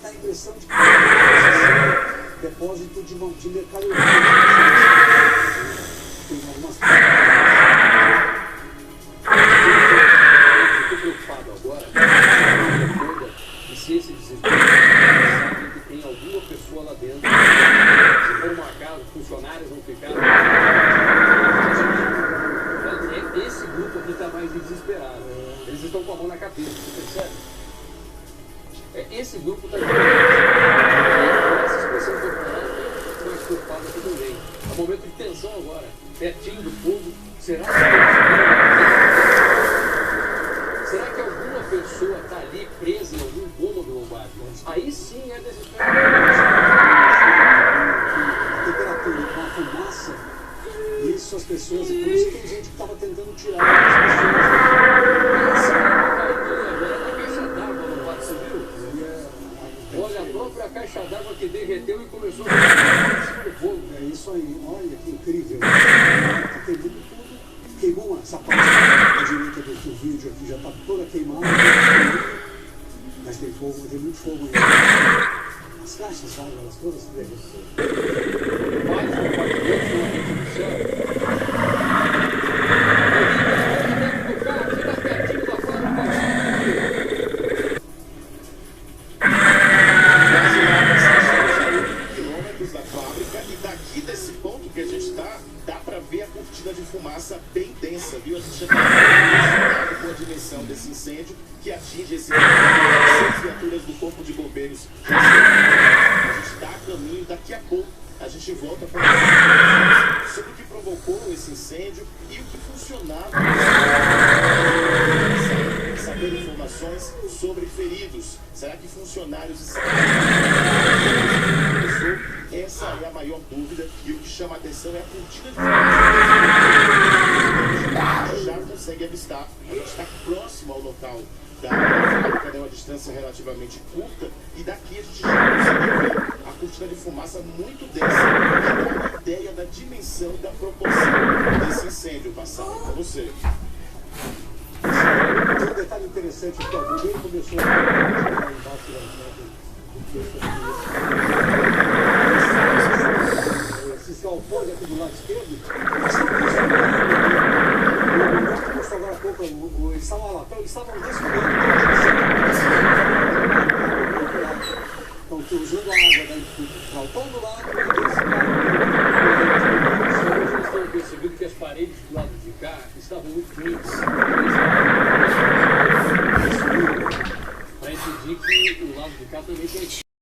Dá a impressão de que é depósito de mercadoria. Tem algumas eu estou preocupado agora toda, e se esse desespero sabe que tem alguma pessoa lá dentro, se for um acaso, funcionários vão ficar. Esse grupo aqui está mais desesperado. Eles estão com a mão na cabeça, você percebe? Esse grupo está essa expressão que eu estou mais preocupado aqui também. É um momento de tensão agora, pertinho do fogo. Será que alguma pessoa está ali presa em algum cômodo, Lombardi? Aí sim é desesperado. a temperatura com a fumaça, isso as pessoas, e por isso tem gente que estava tentando tirar as pessoas. Olha, a própria caixa d'água que derreteu e começou a fogo. É isso aí, olha que incrível. Queimou tudo, queimou essa parte da direita do vídeo aqui, já está toda queimada, mas tem fogo, tem muito fogo ainda. As caixas d'água, elas todas se derreteram. Mais um apartamento na rede do céu. Da fábrica, e daqui desse ponto que a gente está, dá para ver a cortina de fumaça bem densa, viu? A gente já está impressionado com a dimensão desse incêndio que atinge esse as viaturas do Corpo de Bombeiros. A gente está a caminho, daqui a pouco a gente volta para falar sobre o que provocou esse incêndio e o que funcionava. Saber informações sobre feridos. Será que funcionários estão... Essa é a maior dúvida, e o que chama a atenção é a cortina de fumaça. A gente já consegue avistar, a gente está próximo ao local da fábrica, é uma distância relativamente curta, e daqui a gente já consegue ver a cortina de fumaça muito densa, que dá uma ideia da dimensão e da proporção desse incêndio. Passado para você. Tem um detalhe interessante aqui, o bombeiro começou a embaixo esses galpões aqui do lado esquerdo, o mostrou agora há pouco, eles estavam lá, eles estavam desfilando, então usando a água do galpão do lado e desse lado. Eles estão percebendo que as paredes do lado de cá estavam muito quentes. Para impedir que o lado de cá também tenha